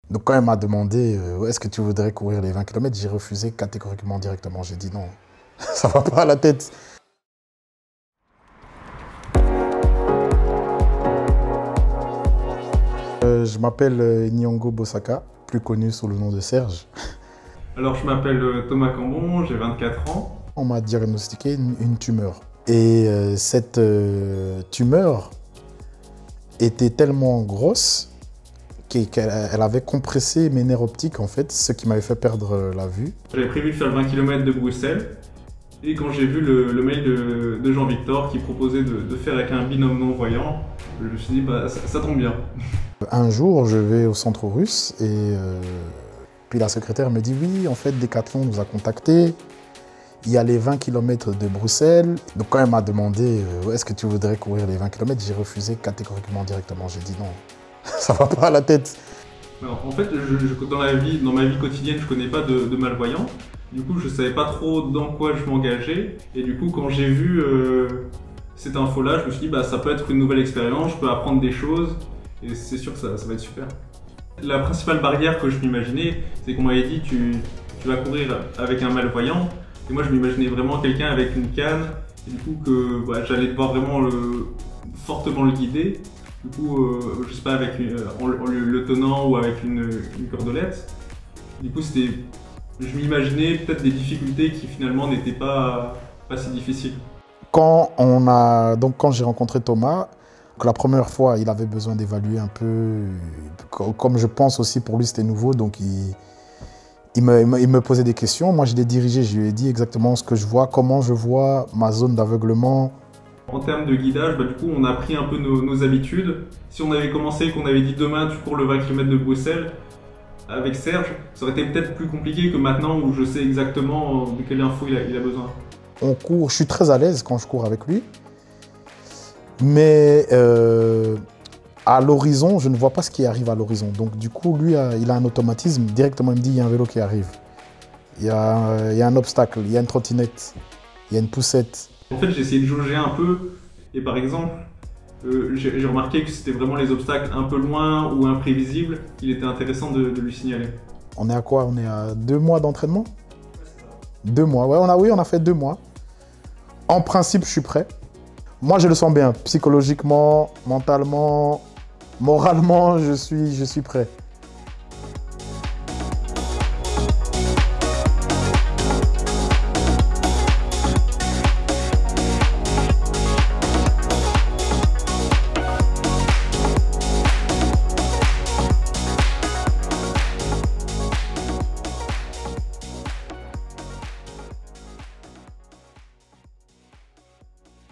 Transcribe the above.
Donc quand elle m'a demandé est-ce que tu voudrais courir les 20 km, j'ai refusé catégoriquement directement. J'ai dit non, ça va pas à la tête. Je m'appelle Nyongo Bosaka, plus connu sous le nom de Serge. Alors, je m'appelle Thomas Cambon, j'ai 24 ans. On m'a diagnostiqué une tumeur. Et cette tumeur était tellement grosse qu'elle avait compressé mes nerfs optiques, en fait, ce qui m'avait fait perdre la vue. J'avais prévu de faire le 20 km de Bruxelles. Et quand j'ai vu le mail de Jean-Victor qui proposait de faire avec un binôme non-voyant, je me suis dit, bah, ça tombe bien. Un jour, je vais au centre russe et puis la secrétaire me dit « Oui, en fait, Decathlon nous a contactés. Il y a les 20 km de Bruxelles. » Donc quand elle m'a demandé « Est-ce que tu voudrais courir les 20 km ?» j'ai refusé catégoriquement directement. J'ai dit « Non, ça va pas à la tête. » Alors, en fait, dans ma vie quotidienne, je connais pas de malvoyants. Du coup, je savais pas trop dans quoi je m'engageais. Et du coup, quand j'ai vu cette info-là, je me suis dit, bah, ça peut être une nouvelle expérience, je peux apprendre des choses. Et c'est sûr que ça va être super. La principale barrière que je m'imaginais, c'est qu'on m'avait dit, tu vas courir avec un malvoyant. Et moi, je m'imaginais vraiment quelqu'un avec une canne. Et du coup, que bah, j'allais devoir vraiment fortement le guider. Du coup, je sais pas, en le tenant ou avec une cordelette. Du coup, je m'imaginais peut-être des difficultés qui finalement n'étaient pas si difficiles. Quand j'ai rencontré Thomas, la première fois, il avait besoin d'évaluer un peu, comme je pense aussi pour lui c'était nouveau, donc il me posait des questions. Moi, je l'ai dirigé, je lui ai dit exactement ce que je vois, comment je vois ma zone d'aveuglement. En termes de guidage, bah, du coup, on a pris un peu nos habitudes. Si on avait commencé, qu'on avait dit demain tu cours le 20 km de Bruxelles, avec Serge, ça aurait été peut-être plus compliqué que maintenant où je sais exactement de quelle info il a besoin. On court, je suis très à l'aise quand je cours avec lui, mais à l'horizon, je ne vois pas ce qui arrive à l'horizon. Donc du coup, lui, il a un automatisme. Directement, il me dit, il y a un vélo qui arrive. Il y a un obstacle, il y a une trottinette, il y a une poussette. En fait, j'ai essayé de jauger un peu, et par exemple, j'ai remarqué que c'était vraiment les obstacles un peu loin ou imprévisibles qu'il était intéressant de lui signaler. On est à quoi? On est à 2 mois d'entraînement? 2 mois, ouais, on a fait 2 mois. En principe, je suis prêt. Moi, je le sens bien, psychologiquement, mentalement, moralement, je suis prêt.